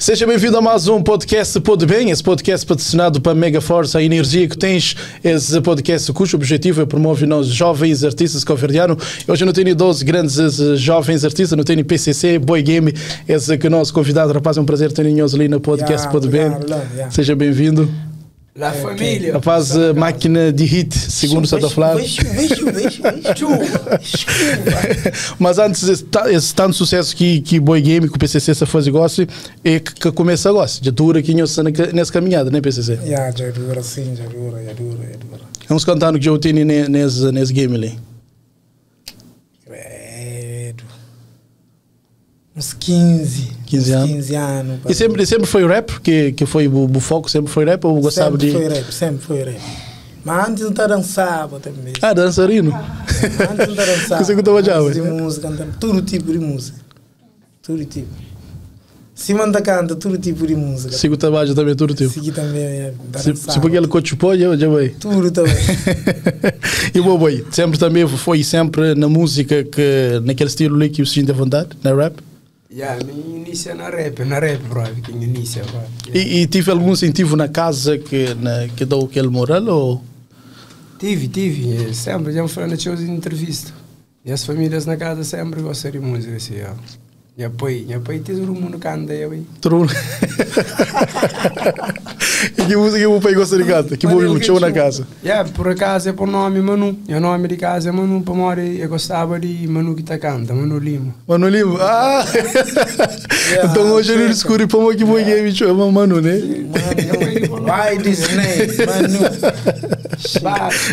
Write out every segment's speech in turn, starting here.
Seja bem-vindo a mais um podcast Pode Bem, esse podcast patrocinado para Mega Force, a energia que tens, esse podcast cujo objetivo é promover nós jovens artistas cabo-verdianos. Hoje eu não tenho 12 grandes jovens artistas, não tenho PCC, Boy Game, esse que o nosso convidado, rapaz, é um prazer ter nós ali no podcast Pode Bem. Seja bem-vindo. La família. Rapaz, máquina de hit, segundo o Santa Flávio. Mas antes, esse tanto sucesso que Boy Game, que o PCC se faz gosto, é que começa a gosto. Já dura aqui nessa caminhada, né, PCC? Já dura, sim, já dura. Vamos cantando que já tenho nesse game ali. Uns 15 anos. 15 anos. E sempre foi rap? Que foi o foco? Sempre foi rap ou gostava de... Sempre foi rap. Mas antes não dançava também. Ah, dançarino? Antes não dançava. Você gostava de música, todo tipo de música. Todo tipo. Se manda canta, todo tipo de música. Sigo trabalho também, todo tipo. Sigo também, se porque ele cochupou, já vai. Tudo também. E o boy, sempre também foi sempre na música, naquele estilo ali que o sentia vontade, na rap? Me inicia na rap, bro, que inicia, bro. E tive algum incentivo na casa que deu aquele moral, ou? Tive, sempre, já me falando de shows de entrevista. E as famílias na casa sempre gostam de música, assim, ó. E apoio todo mundo canta aí. Todo mundo. E que música que o pai gosta de cantar? Que música show na casa? Por acaso é por nome Manu. E o nome de casa é Manu, para morrer. Eu gostava de Manu que tá canta, Manu Lima. Manu Lima? Ah! Então hoje eu descobri para que Boy Game chama Manu, né? Why this name? Manu.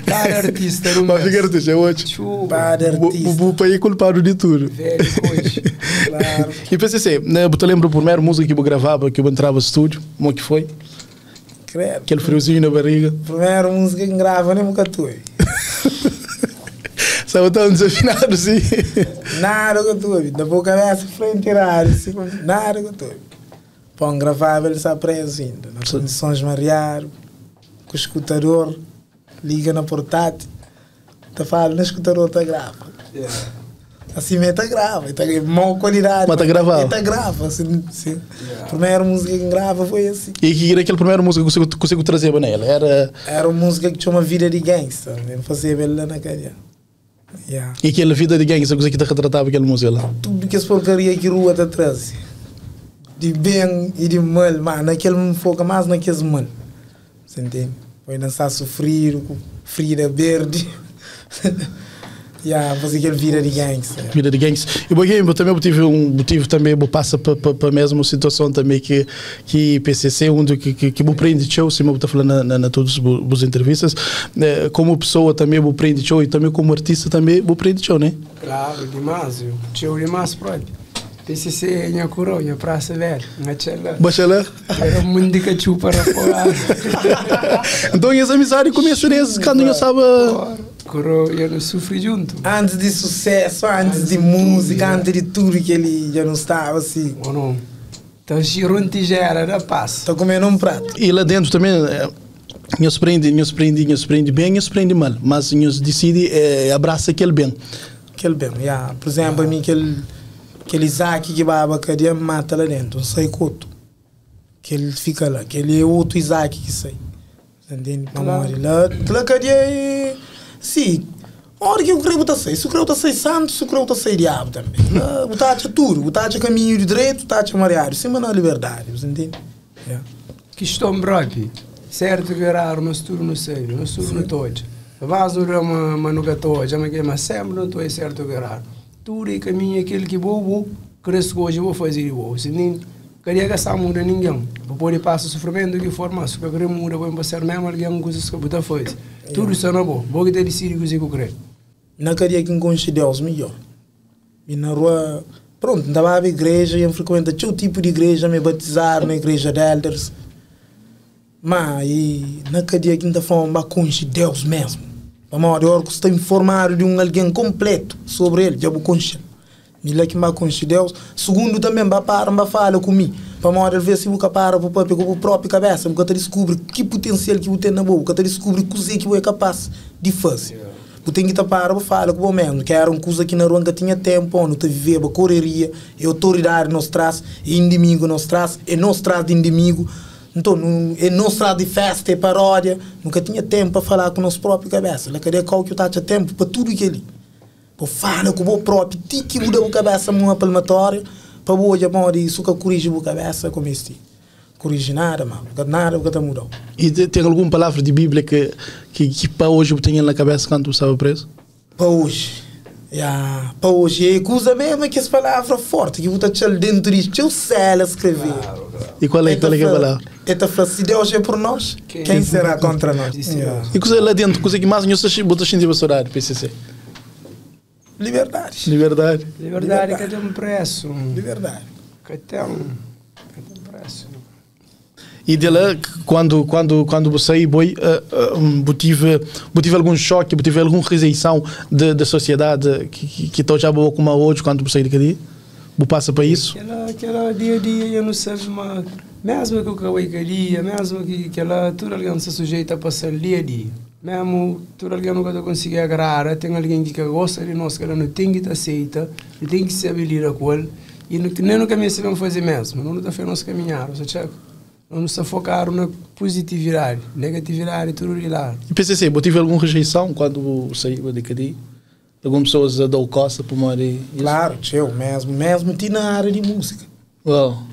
Bad artista. Mas fica artista, é ótimo. Bad artista. O pai é culpado de tudo. Velho, hoje. Claro. E PCC, você lembra a primeira música que eu gravava, que eu entrava no estúdio? Como é que foi? Credo. Aquele friozinho na barriga. Primeira música que grava, nem nunca tuve. Estava tão desafinado, sim. Nada que tuve. Da boca cabeça, frente e assim, nada que tuve. Põe gravar, ele está preso ainda. Nas condições marear, com o escutador, liga na portátil, tá falando, no escutador tá grava. Assim mesmo tá grava, tá mal qualidade. Mas tá gravado. Tá grava, assim. A primeira música que grava foi assim. E que era aquela primeira música que conseguiu trazer para ela? Era uma música que tinha uma vida de gangster. Eu fazia ela na cadeia. E aquela vida de gangster, que te retratava aquela música lá? Tudo que as porcaria que rua te traz. De bem e de mal, mas naquele me foca mais naqueles mal. Você entende? Foi dançar sofrer, com ferida verde. Fazer aquele vida de gangster. Vida de gangster. E eu também tive também passa para a mesma situação também que PCC, onde que me prende show, se eu estou falando na todas as entrevistas, como pessoa também me prende show e também como artista também me prende show, né? Claro, demais, show demais próprio. PCC é minha coroa, minha praça velha, minha tchela. Bachelor? Era muito de cachu para fora. Então essa amizade começa nesse quando eu sabe... Coroa, eu não sofri junto. Antes de sucesso, antes de música, antes de tudo que ele já não estava assim. Ou não? Então, girou tigela, da paz. Está comendo um prato. E lá dentro também... Nos prende bem, nos prende mal, mas nos decide abraça aquele bem. Aquele bem, por exemplo, a mim aquele Isaac que vai a cadeia mata lá dentro, um saicoto. Que ele fica lá, que ele é outro Isaac que sai. Entende? Lá cadeia sim. A hora que o creio está sai, se o creio está sai santo, se o creio está sai diabo também. O tacha tudo, o tacha caminho de direito, o tacha mareário, sim, mas não é liberdade, você entende? Que estou próprio. Certo que era mas tudo não sei, mas tudo não todo. Mas não nunca todo, mas sempre não estou certo que era. Tudo é caminho aquele que vou crescer hoje vou fazer vou. Se nem queria gastar muda ninguém. Para poder passar sofrimento de forma, se eu querer muda vou passar mesmo alguém coisas que você faz. Tudo isso não é bom. Vou ter decidido que eu quero. Não queria que encontre Deus melhor. E na rua, pronto, andava a igreja e eu frequentava todo tipo de igreja, me batizaram na igreja de elders. Mas não queria que ainda fomos conhecer Deus mesmo. Para a hora que está informado de alguém completo sobre ele, já vou conhecer. Me lá que vai conhecer Deus. Segundo também, vai falar comigo. Para a hora ver se você para com a própria cabeça, porque você descobre que potencial que você tem na boca, você descobre o que você é capaz de fazer. eu tenho que tapar para falar com o mesmo, que era uma coisa que na rua nunca tinha tempo, onde tu vivia a correria, e a autoridade nos traz, e inimigo nos traz, e nos traz de inimigo. Então, e nos traz de festa e paródia, nunca tinha tempo para falar com nossa própria cabeça. Lá cadê qual que eu tinha tempo para tudo aquilo? Para falar com o próprio, tem que mudar a cabeça uma palmatória, para hoje a moda isso que corrige a cabeça como este. Corrige nada, mano, nada que está mudando. E tem alguma palavra de Bíblia que para hoje eu tinha na cabeça quando eu estava preso? Para hoje. Para hoje é coisa mesmo que as palavras fortes que você está dentro disso, eu sei escrever. Claro. E qual é a palavra? Esta frase, se Deus é por nós, quem será contra nós? E coisa lá dentro, coisa que mais eu boto assim de orar, PCC. Liberdade. Liberdade que tem um preço. Liberdade. Que tem um preço. E de lá, quando você aí, tive algum choque, tive alguma rejeição da sociedade que está já boa como hoje, quando você aí de você passa para isso? Aquela dia a dia, eu não sei, mas mesmo que eu caí dia, mesmo que ela, tudo alguém se sujeita a passar dia a dia. Mesmo tudo alguém nunca consegue agradar, tem alguém que gosta de nós, que ela não tem que te aceita, não tem que saber lidar com ele, e nem no caminho sabemos fazer mesmo, não está fazendo nosso caminhar, você checa? Não se focar na positividade, negatividade, tudo de lá. E PCC, você teve alguma rejeição quando saiu de cadeia? Algumas pessoas dão costa por morrer? Claro, eu mesmo tinha na área de música. Uau.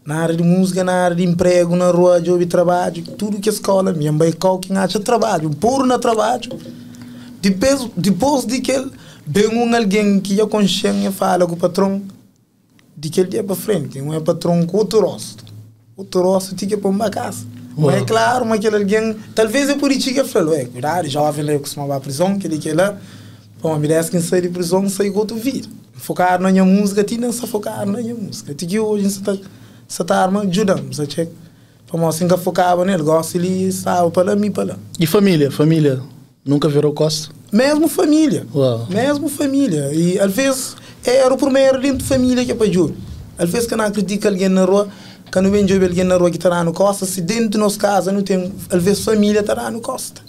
Na área de música, na área de emprego, na rua, de ouvir trabalho, tudo que a escola, minha mãe quem acha trabalho, puro na trabalho. Depois de que vem alguém que eu consciência fala com o patrão, de que ele dia para frente, um é patrão com outro rosto. Outro rosto tinha que ir para uma casa. Mas é claro, mas aquele alguém, talvez é por isso que eu falo, cuidado, jovem lá, eu costumo ir à prisão, que ele quer lá, para me dizer que sai de prisão, sai com outra vida. Focar na minha música, tinha que focar na minha música. Tinha que hoje, você está ajudando, você checa. Para mostrar que focava nele, gosta ele sabe para lá, para lá. E família? Família nunca virou costa? Mesmo família. Uau. Mesmo família. E às vezes era o primeiro dentro de família que é para ajudar. Às vezes que não critica alguém na rua, quando vem de alguém na rua que está no costa, se dentro de nossa casa não tem, às vezes família está no costa.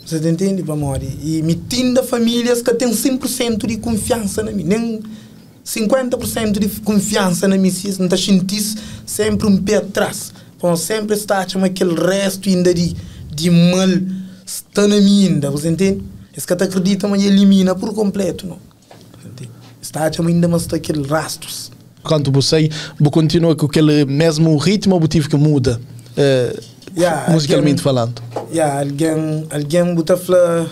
Você entende, Pamori? E me tinda famílias que têm 100% de confiança na mim, nem 50% de confiança na mim, se não está sentindo sempre um pé atrás. Então sempre está achando aquele resto ainda de mal está na mim ainda, você entende? Esse que acredita, mas elimina por completo, não? Está achando ainda mas está aquele rastros. Quando você continua com aquele mesmo ritmo, o tive que muda, musicalmente falando. Alguém bota falar,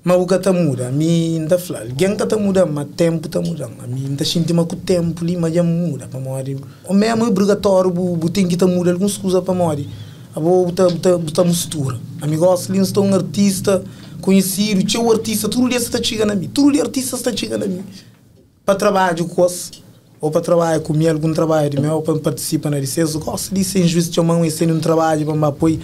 mas o que está muda, a mim está falar, alguém que está mudando, mas o tempo está mudando, a mim está sentindo que o tempo ali, mas já muda, para morrer. O mesmo é obrigatório, o tempo que está mudando, algumas coisas para morrer. A boa está mistura. A mim gosta de um artista conhecido, o artista, tudo isso está chegando a mim, tudo artista está chegando a mim. Para trabalho com os ou para trabalhar comigo, algum trabalho de meu, ou para participar na licença, gosto de ser injusto de mão e ser um trabalho para me apoiar.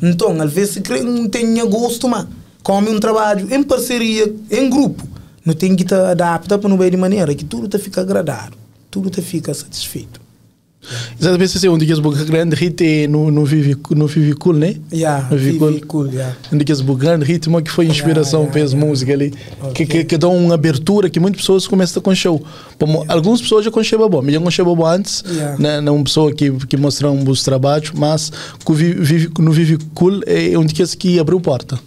Então, às vezes, não tenho gosto, mas como um trabalho em parceria, em grupo, não tem que estar adaptar para não ver de maneira que tudo te fica agradável, tudo te fica satisfeito. Exatamente, se onde que é grande ritmo no vive cool, né? No vive cool, onde que é grande ritmo que foi inspiração para as músicas ali, que dão uma abertura que muitas pessoas começam com show. Algumas pessoas já com show bom, mas já com show bom antes, não uma pessoa que mostra um bom trabalho, mas no vive cool é onde que abriu porta.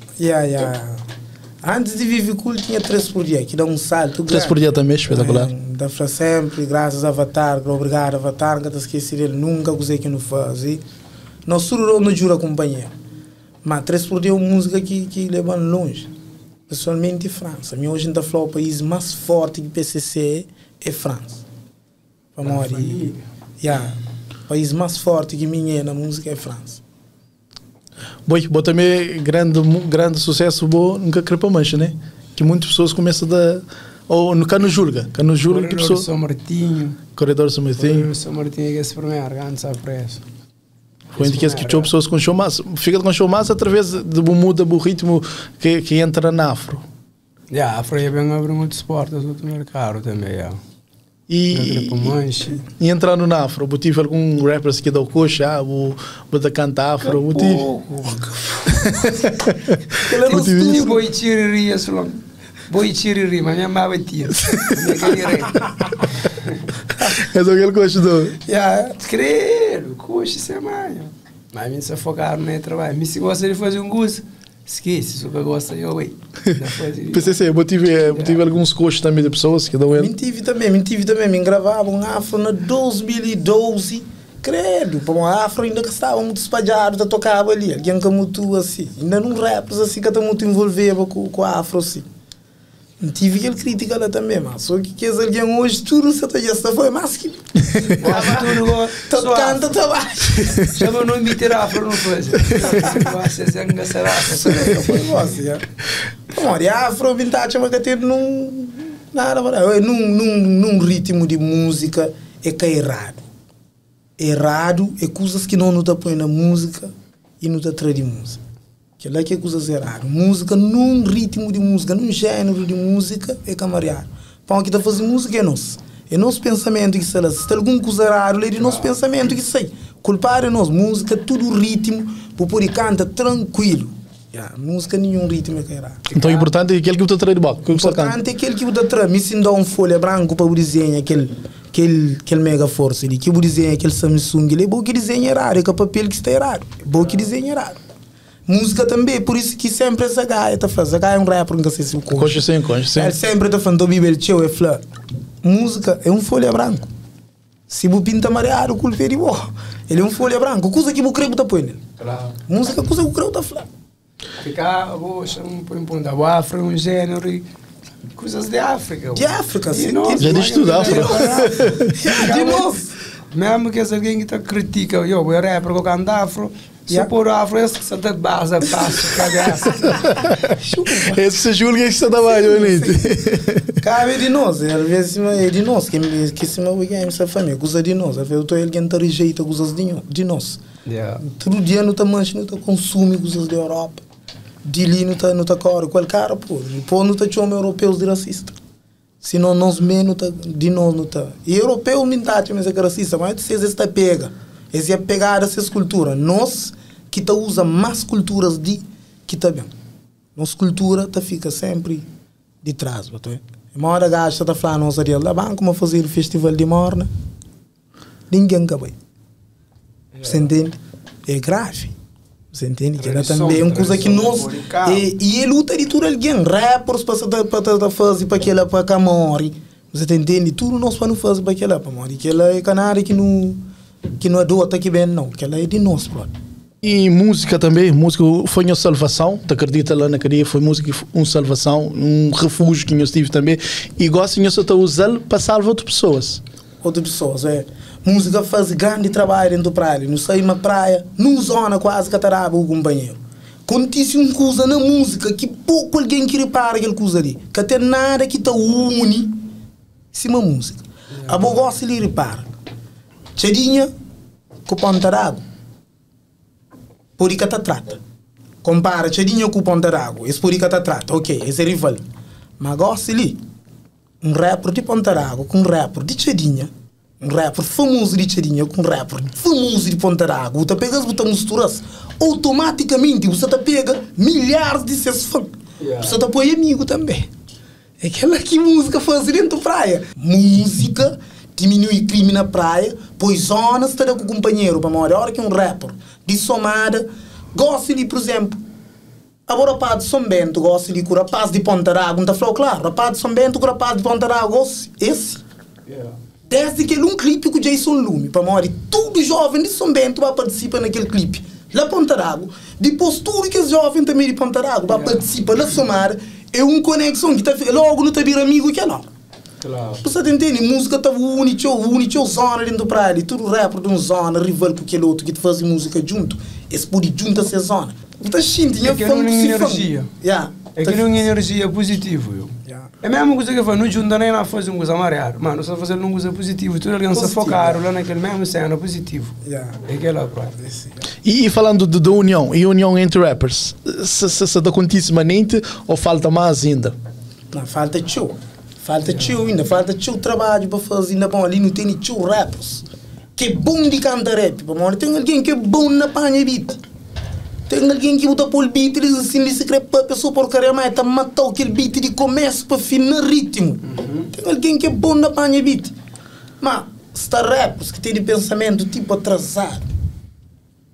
Antes de Vive Cool tinha 3 por dia, que dá um salto. 3 por dia também, espetacular. Dá para sempre, graças a Avatar, obrigado a Avatar, que te esqueci dele, nunca gostei que não faz. Nós sururou no jura companhia. Mas 3 por dia é uma música que leva longe. Pessoalmente, França. A minha hoje ainda falou o país mais forte que PCC é França. Para morrer. O país mais forte que minha na música é França. Bom também grande sucesso bom nunca crepa mancha, né? Que muitas pessoas começam a ou no cano julga que pessoa São Martinho. Corredor São Martinho. São Martinho que é esse primeiro, ganha a preço. Foi onde que tinha pessoas com show massa, fica com show massa através de muda o ritmo que entra na afro. A afro é bem abrir muitos portas no mercado também, E entrando na afro, tive algum rappers que dá o coxa, o da canta afro, Ela não E boi tiriri, assim, boi tiriri, mas minha mãe tia. É só aquele coxa do... Creio, coxa, isso é mais. Mas me se focar no trabalho. Me se gosta de fazer um gosto, esquece, se eu gosto de eu, PCC, eu tive alguns coxos também de pessoas que dão ele. Me tive também, me gravava um afro na 2012, credo, para um afro ainda que estava muito espalhado, tá tocava ali, alguém que muito assim, ainda não rappers assim que está muito envolvido com a afro assim. Não tive aquele crítica lá também, mas só que alguém hoje tudo já foi mais que tudo canta trabajo. Chama não me tirar afro não faz. Você se engraçará. Olha, a afro vintage vai ter num ritmo de música é que é errado. Errado é coisas que não te põe na música e não te traz de música. Que lá que é coisas erradas. Música num ritmo de música, num gênero de música é camariado. Para que está fazendo música é nosso. É nosso pensamento que se lá. Se está alguma coisa errada, é de nosso pensamento que sai. Culpar é nosso. Música, tudo ritmo, para poder cantar tranquilo. Música, nenhum ritmo é que é errado. Então o importante é aquele que você traz de boca. O importante é aquele que você traz. Me sinto uma folha branca para desenhar aquele mega força ali. Que desenha aquele Samsung. É bom que desenha errado. É que o papel que está errado. É bom que desenha errado. Música também, por isso que sempre essa gaia está fazendo. Essa gaia é um rapper, nunca sei se o coxa sim. Ele sempre está falando, Bíblia, tchau, é flor. Música é um folha branco. Se você pinta mareado, o culpa é de boa. Ele é um folha branco. Coisa que você crê que põe nele. Música, coisa que você crê que flor. Ficar, vou chamar um ponto. O afro é um gênero. Coisas de África. De África, sim. Já diz tudo, África. De novo. Mesmo que alguém que critica, eu rapper que canta afro. Se por afro, esse que você está de base, passo, cabeça. Esse se julga que você está mais bonito. Cabe de nós, às vezes é de nós, que se não é essa família, coisa de nós, às vezes eu alguém está rejeita coisas de nós. Todo dia não está mancha, não está consumir coisas da Europa. De ali não está cora, qual cara, pô, não está chamando europeus de racista. Se não nós menos de nós não está. E europeu não está chamando de racista, mas vocês está pega. Essa é pegada essas culturas. Nós que tá usa mais culturas de que tá bem. Nossa cultura tá fica sempre de trás, bato. Uma hora gasta tá falando nossa dia lá, vamos como fazer o festival de Morna. Ninguém acaba. Você entende? É grave. Você entende? Que ela também é uma coisa que nós e ele luta de tudo alguém, rappers para fazer para aquela para camori. Você entende? Tudo nós para não fazer para aquela para morrer. Que ela é canário que não é do outro que bem não, que ela é de nós, pô. E música também, música foi uma salvação, te acredita lá na cadeia, foi música uma salvação, um refúgio que eu tive também, e gosto de estar usando para salvar outras pessoas. Outras pessoas, música faz grande trabalho dentro da praia, não sai uma praia, numa zona quase cataraba o companheiro. Quando disse uma coisa na música, que pouco alguém que repara aquela coisa ali, que até nada que está une, se uma música. A boa gosta de repara. Chedinha com Pontarago. Por isso que te trata. Compara Chedinha com Pontarago. Esse por isso que te trata. Ok, esse é rival. Mas gosta ali. Um rapper de Pontarago com um rapper de Chedinha. Um rapper famoso de Chedinha com um rapper famoso de Pontarago. Você pega as misturas. Automaticamente você pega milhares de seus fãs. Você põe amigo também. É aquela que música faz dentro da praia. Música diminui crime na praia, pois zonas está com o companheiro para uma hora que um rapper de somada gosta de, por exemplo, agora rapaz de São Bento gosta de com o rapaz de Pontarago, não está falando claro, rapaz de São Bento com o rapaz de Pontarago, esse. Desde que ele um clipe com o Jason Lume, para uma hora, todo jovem de São Bento vai participar naquele clipe. Lá Pontarago, depois tudo que os jovens também de Pontarago vai participar na somada, é uma conexão que tá, logo não está vir amigo que é não. Claro. Você entende? Música está única zona dentro da praia. Tudo rapper de uma zona, rival com aquele outro que te faz música junto. Esse pode juntar essa zona. Você sente, é que não é energia. É que não é energia positiva. É a mesma coisa que eu falo, não junta nem a fazer uma coisa mareada. Mano, você fazer uma coisa positiva. Tudo alguém se focar lá naquele mesmo cena positivo. É aquela praia. E falando da união, e união entre rappers, se acontece manente ou falta mais ainda? Não, falta tio. Falta tio trabalho para fazer ainda bom ali não tem tio rappers. Que é bom de cantar rap, para tem alguém que é bom na panha beat. Tem alguém que botar por beat, eles assim, se crepa, a pessoa porcaria mais, tá matou aquele beat de começo para fim no ritmo. Tem alguém que é bom na panha beat. Mas, está rappers que tem de pensamento tipo atrasado.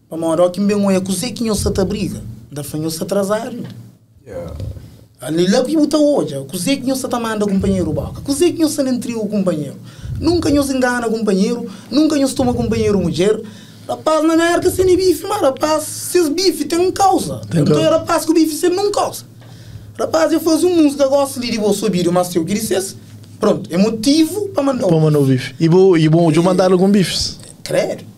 Para uma hora que me venho a cozer que não se te briga, da fanho se atrasar. Ali lá que botar hoje, cozer que não se te manda companheiro baca, cozer que não se entria o companheiro. Nunca não se engana companheiro, nunca não se toma companheiro mulher. Rapaz, na minha época, você nem bife, mas rapaz, se bife tem uma causa. Então, rapaz, que o bife você não causa. Rapaz, eu faço uma música, gosto de vou subir, mas eu queria ser. Pronto, é motivo para mandar o bife. E bom, de mandar algum bifes? Credo.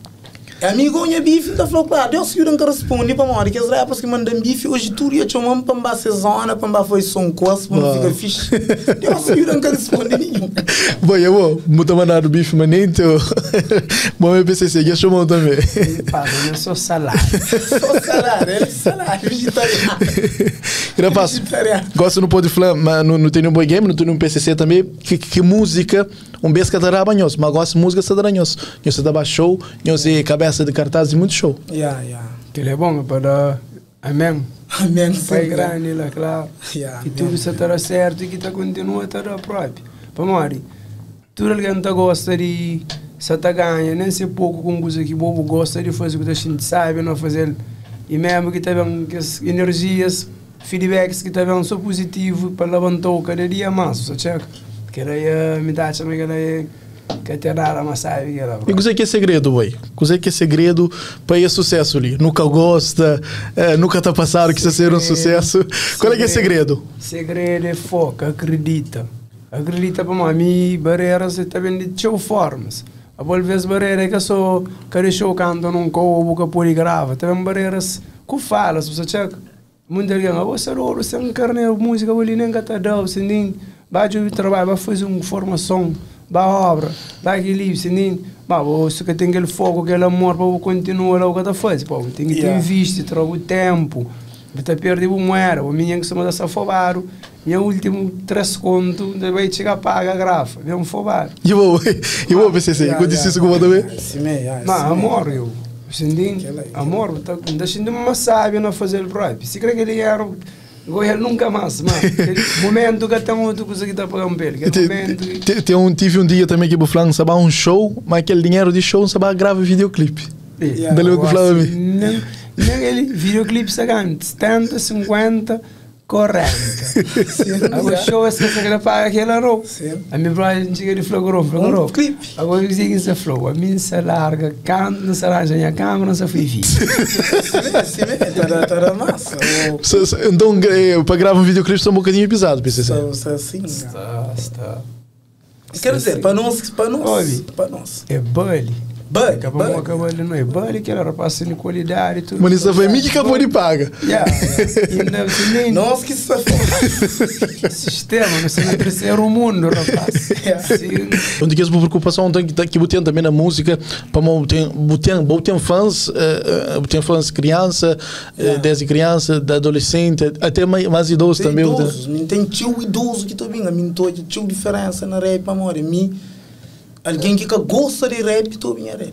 Amigo, minha bife, tá falando, claro, Deus que não responde para mim, que as rappers que mandam bife, hoje tudo ia chamar para uma sezona, para uma foi som coisa, para não ficar fixe. Deus que não responde nenhum. Bom, eu vou, muito mandar o bife, mas nem teu. Bom, eu pensei assim, eu chamou também. Eu sou salário. É salário, vegetariano. Rapaz, gosto no Pode Falar, mas não tem um boy game, não tem um PCC também, que música, vez que tá banhoso, mas gosto de música sadanhoso. Eu sei da show, eu sei cabeça de cartaz e muito show. Que ele é bom para amém. Amém. Pai grande lá, claro. Que tudo estará certo e que tá continua a estar próprio. Para mori, tudo alguém tá gosta de se tá ganha, nem se pouco com coisa que bobo gosta de fazer o que a gente sabe não fazer. E mesmo que tá bem que as energias, feedbacks que tá bem só positivo para levantar cada dia mais, só checa. Que era me dá chama que era que te dar uma sabe que era. E o que é segredo, boy? O que é segredo para esse sucesso ali? Nunca gosta, nunca tá passado que isso ser um sucesso. Qual é que é o segredo? Segredo é foco, acredita. Acredita para mim, barreiras está bem de show formas. A vezes barreiras que só cada show canta num covo que pode gravar. Também barreiras que fala, se você checa. Muita gente, você não você não quer nem música, ele nem cata dá, você nem vai de trabalho, vai fazer uma formação. Ba obra, ba que livro, se nem, você que tem aquele fogo, aquele amor para continuar lá o que está fazendo, pô, tem que ter visto, trago o tempo, você perde o moeda, o menino que se manda se afobar, e o último 3 contos, vai chegar a pagar a grafa, vem um fobar. E eu vou PCC, eu disse isso como também? Mas amor, eu, sentindo, amor, está sendo uma sábia não fazer o próprio, se crê que ele era Goiás nunca mais, mano. Momento que tem outra coisa que está pagando pelo. Tive um dia também que o Flávio sabia um show, mas aquele dinheiro de show sabia gravar videoclipe. Dali o que o Flávio me. Nem ele, videoclipe sagante, 70, 50, 40. Agora show essa que ele paga aquela roupa. A minha brother chega de flagorou. Agora eu digo que se flow, a minha se larga, canta, não se arranja a câmera, não se foi vídeo. Tá massa. Então, para gravar um videoclipe está um bocadinho pesado, PCC. Está. Quer dizer, para nós. É bully. Acabou ali não é bully, que era para ser de qualidade e tudo. Mas isso foi mim que acabou de paga. Nós que se sistema, não sei terceiro mundo, rapaz. Onde que essa preocupação tem que botar também na música, para botar fãs, botar fãs criança, desde criança, da adolescente, até mais idosos também. Tem tio idoso que também, a mim tô tio diferença na rap, amor, mim. Alguém que gosta de rap, também é rap.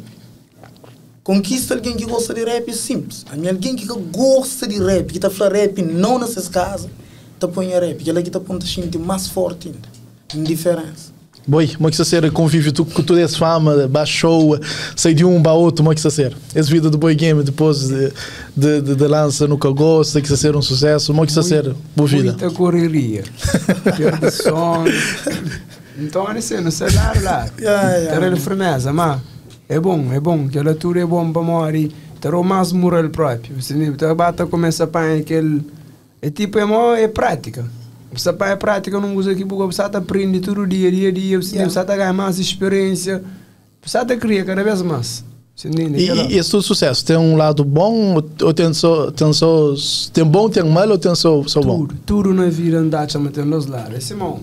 Conquista alguém que gosta de rap é simples. Alguém que gosta de rap, que está falando rap não nessas casas, está põe a rap. Aquela que está pondo a gente mais forte ainda. Indiferença. Boi, como é que você convive com toda essa fama, baixou, sai de um para outro, como é que você ser? Essa vida do Boy Game depois de lança nunca gosta, que você ser um sucesso, como é que você ser? Boa vida. Muita correria. Perde som. Então, assim, no celular lá, ter firmeza, mas é bom, que a leitura é bom para morrer, ter o mais moral próprio. Você bata começa a pôr aquele, é tipo, é prática. Você pôr prática, não usa que você aprende todo dia, você ganha mais experiência, você cria cada vez mais. E esse todo sucesso tem um lado bom ou tem bom, tem mal ou tem só bom? Tudo na vida anda tem nos lados. Esse bom,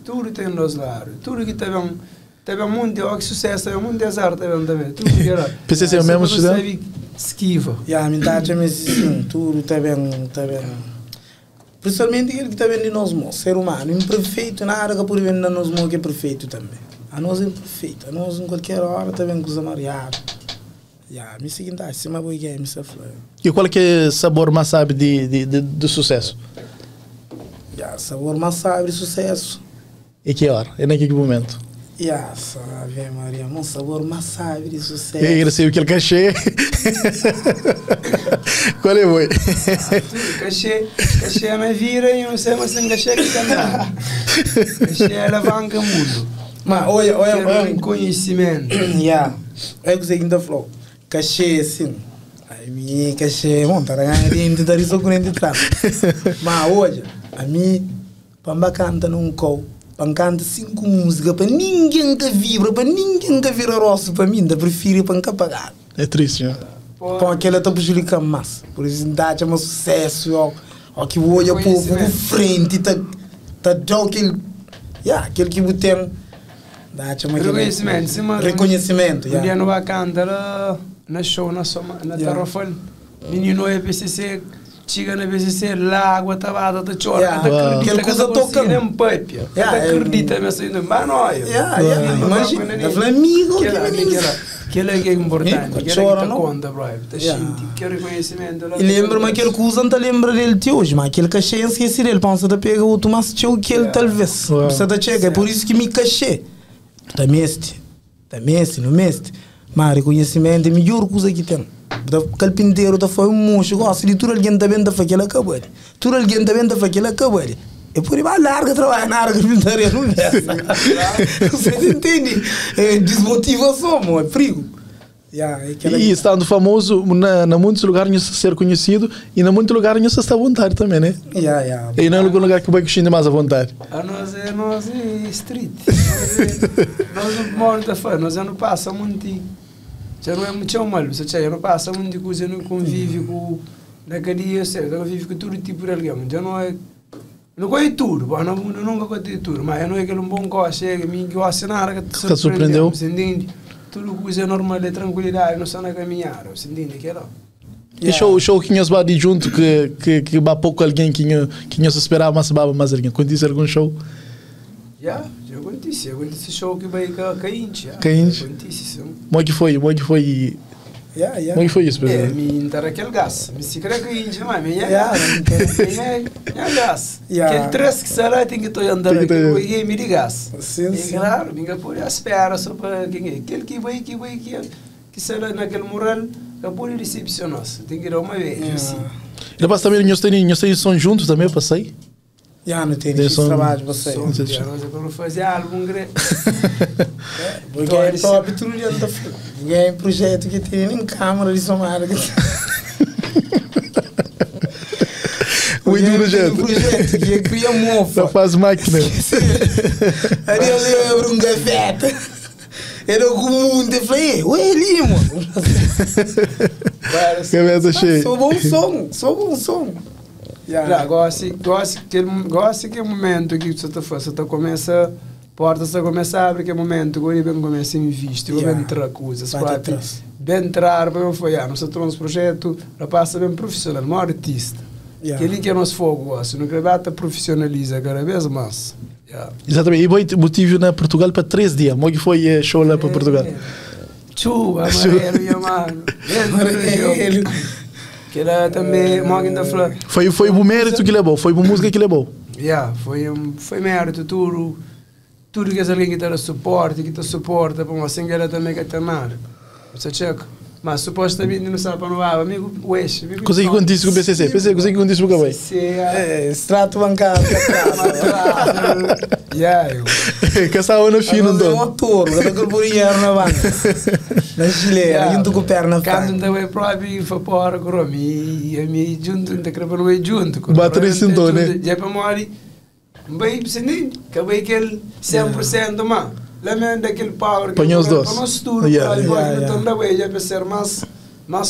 tudo tem nos lados. Tudo que teve muito sucesso, teve muito azar também. Tudo que era. PCC é o mesmo estudante? Esquiva. Tudo está bem. Principalmente aquele que está vendo de nós, ser humano, imperfeito, nada que por vender nós que é perfeito também. A nós é perfeito, a nós em qualquer hora está bem coisa mareada. me seguinte, se me vou game, se foi. E qual que é o sabor mais sabe de sucesso? Sabor mais sabe de sucesso. E que hora? E naquele momento? Ave Maria, um sabor mais sabe de sucesso. E aí, ele saiu aquele cachê. Qual é, boi? Cachê me vira e não sei mais sem cachê que cantar. Cachê alavanca o mundo. Mas olha, conhecimento. É o que você ainda falou. Cachê, sim. A mim, cachê, monta, a ganha de dar isso com ele atrás. Mas olha, a mim, para canta num cou. Para cantar 5 músicas, para ninguém que vibra, para ninguém que vira rosto, para mim, ainda prefiro para não pagar. É triste, né? Com aquela está prejudicando mais. Por isso, dá um sucesso, ó, que olha para o frente, tá aquele que tem, dá reconhecimento. Um dia não vai cantar na show, na Tarrafal, menino é PCC, chega na PCC, lá, água tabada, tá chora, aquela coisa toca. Acredita, mas ainda mais nóia. Imagina, é Flamengo, aquele é importante, aquele que conta, bro. Que reconhecimento. E lembra-me aquele que usa, não lembra dele de hoje, mas aquele cachê esqueci dele, pensa da pega o Tomás Tchau que ele talvez. Você tá chega, é por isso que me cachê. Tá meste, no meste. Mas reconhecimento é a melhor coisa que tem. Aquele pinteiro da foi um monstro, gosta de tudo alguém também da faquela acabou. Tudo alguém também da faquela acabou. É por aí mais larga trabalhar na área de pintaria, não é? Você entende? Desmotivação, é frio. E estando famoso, na muitos lugares ser conhecido e na muitos lugares você está à vontade também, né? E não é algum lugar que vai que mais à vontade. Nós é street. Nós moramos da fã, nós não passamos muito. Já não é muito mal, você já não passa muito coisa, não convive com naquele dia, certo? Não convive com todo tipo de alguém. Já não é. Não conheço tudo, não nunca conheço tudo, mas não é aquele bom coisa, é que me gosta nada que te surpreendeu. Você entende? Tudo coisa normal, é tranquilidade, não só na caminhar, você entende que era? E show que nós bati junto que há pouco alguém que nós esperava mais alguém. Conhece algum show? Já aconteceu show que vai cair, Como que foi? Como que foi isso, pessoal? Me entrar aquele gás. Me se crê que inje, mas me é gás. Aquele três que será tem que estou andando aqui, eu me de gás. E claro, me por espera só para quem aquele que vai que será naquele mural, que pode recepcionar. Tem que ir uma vez assim. Depois também nós temos som juntos também para sair. Não tem esse trabalho você. Nós vamos fazer álbum grande. Porque é próprio tudo dentro da frente. É um projeto que tem nem câmera de somar. Muito projeto. Que cria mofa. Só faz máquina. Aí eu lembro gaveta. Era comum, eu falei, ué, Limo. Gaveta cheia. Sou bom som. Gosto que é o momento que você começa, porta você começa a abrir, que é o momento que eu começo a investir, eu vou entrar coisas, bem entrar, para eu foi, nós trouxemos projeto, para passar bem profissional, um artista. Aquele que é nosso fogo, não gravata profissionaliza cada vez mais. Exatamente, e foi motivo na Portugal para 3 dias, como que foi show lá para Portugal? Chuva, amarelo, meu mano. Que ela também morre da flor. Foi o mérito que levou, foi a música que levou. Foi mérito, tudo que alguém que está suporta, para uma senhora também que está mal. Você checa. Mas supostamente não sabe para não vai, amigo, ué. Coisa que acontece com o PCC, coisa que acontece com o Cabay. Extrato bancário. Caçava no fino, então. Motor, cada corporinha na banca. Na chileira, junto com a perna. Quando não é próprio, foi para a coroma, e junto, não quero para o junto. Bate nesse então, né? Já para morrer, bem, você nem, acabei aquele 100% mais. Lembra daquele power que eu para nós tudo, então da way já para ser mais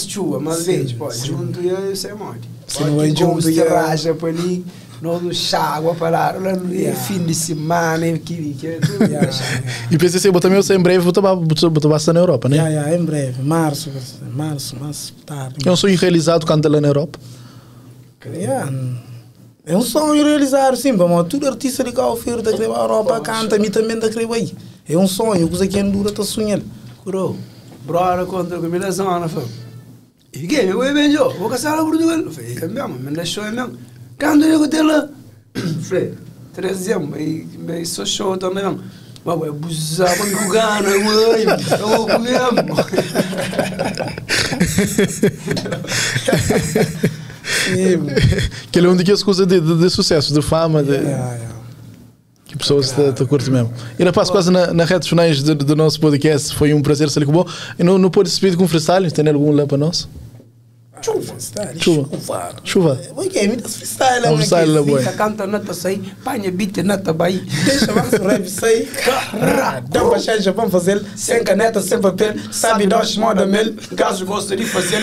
chuva, mais verde, pode junto e você morre. Se não é junto e raja para ali, não chágua para lá, fim de semana, que tudo. E PCC, também você em breve botar bastante na Europa, né? Em breve, março, mais tarde. É um sonho realizado quando lá na Europa? É um sonho realizado, sim, mas todo artista de cá oferta que vai à Europa canta, a mim também da creio aí. É um sonho, coisa que é dura, está sonhando. Brother contra a combinação, não foi? E que eu vou bem eu, vou caçar a Portugal. Falei, é mesmo, me deixou é mesmo. Quando eu tenho lá, falei, 13 anos, e sou show também mesmo. Mas eu busava me jogando, eu vou mesmo. Que ele é um daqueles coisas de sucesso, de fama, que pessoas te curtem mesmo. E rapaz, quase na redes finais do nosso podcast, foi um prazer ser bom. E não pode se pedir com freestyle, tem algum lá para nós? Chuva. Ok, muitas freestyle. Um freestyle lá, boy. Canta nata sair, panha beat nata baí. Deixa mais o rap sair. Dá uma chance, vamos fazer. Sem caneta, sem papel. Sabe nós, moda mel. Caso gosta de fazer,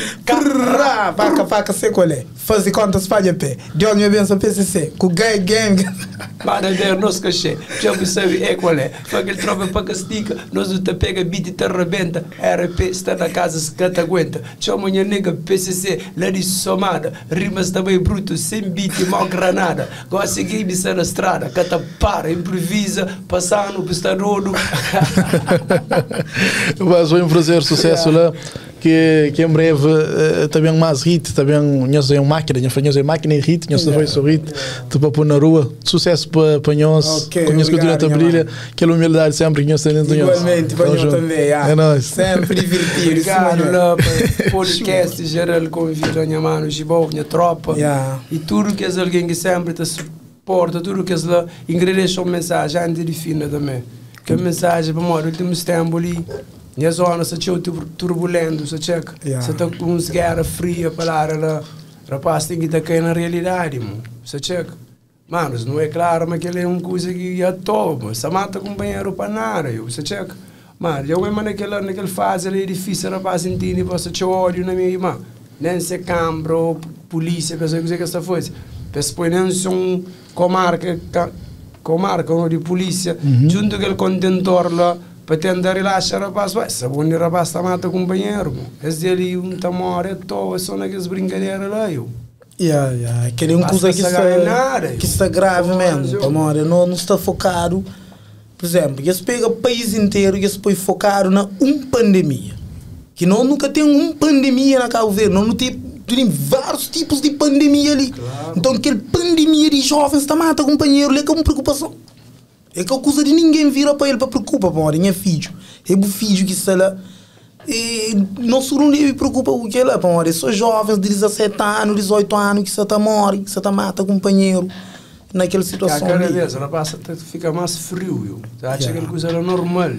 Faca, sei qual é. Fazer conta, espalha pé. De onde me benção PCC. Com gang. Para der nosso cachê, já percebe é qual é. Foi aquele tropa para castiga, nós o te pega, beat e te arrebenta. RP está na casa, se canta aguenta. Chama minha nega PCC, lady somada. Rimas também bruto, sem beat e mal granada. Gosta de seguir-me na estrada, canta para, improvisa, passando por estar rodo. Mas foi um prazer, sucesso lá. Que em breve também mais hit, também nós é uma máquina, nós é máquina e hit, nós também sou hit, tu para pôr na rua, sucesso para nós, conheço que durante a brilha, aquela humildade sempre que nós temos dentro de nós. Igualmente, para nós também, é nóis. Sempre divertido. Obrigado lá para o podcast geral, convido a minha mano, Gibov, minha tropa, e tudo que é alguém que sempre te suporta, tudo que é lá, ingredientes uma mensagem, antes de fina também, que a mensagem para o último tempo ali. Minha zona, se tinha turbulento, se checa, se está com uns guerra fria para lá, rapaz, tem que estar cair na realidade, se checa. Mano, não é claro, mas aquilo é uma coisa que já topa, se mata companheiro para nada, se checa. Mano, eu mesmo naquela fase ali é difícil, rapaz, entende, você tinha ódio na minha irmã. Nem se câmara, polícia, pessoa que essa coisa. Depois nem são comarca de polícia, junto com aquele contentor lá, para tentar relaxar o rapaz, se o rapaz está mata companheiro, esse ali um tamor é todo, só naquelas brincadeiras lá, eu. Aquele é uma coisa que está grave mesmo, tamor, não está focado, por exemplo, eles pegam o país inteiro e eles põem focado na pandemia, que nunca tem uma pandemia na Cabo Verde, não tem vários tipos de pandemia ali, então aquele pandemia de jovens está mata companheiro, é que é uma preocupação. É que a coisa de ninguém vira para ele para preocupar, para é filho. É o filho que está lá. E não só não me preocupa o que é lá, para são jovens de 17 anos, 18 anos que está morre, que está mata companheiro naquela situação. Cada vez ela passa fica mais frio, eu. Acha que aquela coisa era normal.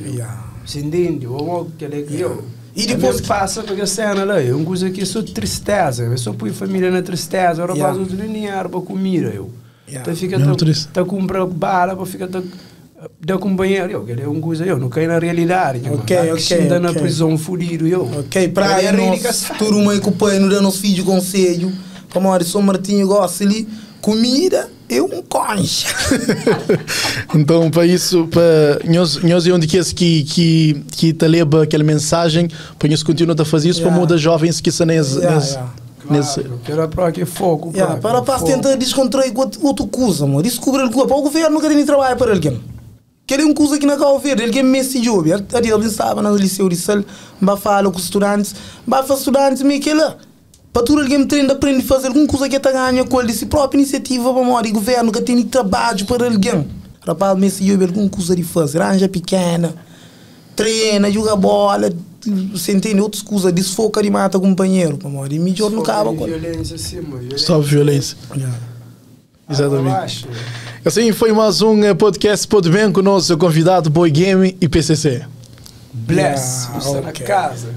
Se entende, ou que ele eu. E depois passa porque a cena lá, é uma coisa que é só tristeza, eu só põe família na tristeza, o rapaz não tem dinheiro para comer, eu. Então fica a comprar bala para ficar da companheiro, eu quero uma coisa, eu não caio na realidade, ainda na prisão fudido, eu. Para nós, tudo uma culpa no nosso filho conselho, como a São Martinho gosta ali, comida é um concha. Então para isso, para nós é onde que te leva aquela mensagem, para nós continuar a fazer isso para mudar jovens que são para que foco. Para tentar descontrair outra coisa, mano. Descobrir o governo não quer nem trabalhar para alguém. Quer uma coisa que não quer ouvir, ele quer mesmo job. Ele sabe no liceu de sal, vai falar com os estudantes, vai fazer estudantes meio que lá. Para tudo alguém treina aprende a fazer alguma coisa que está ganhando com ele, de própria iniciativa para o governo que tem trabalho para alguém. Rapaz, mesmo job alguma coisa de fazer, anja pequena, treina, joga bola. Você entende outras coisas, desfoca de mata companheiro, e melhor não acaba com violência, sim, só violência. Exatamente. Assim foi mais um podcast Pode Bem com o nosso convidado Boy Game e PCC. Bless, está na casa.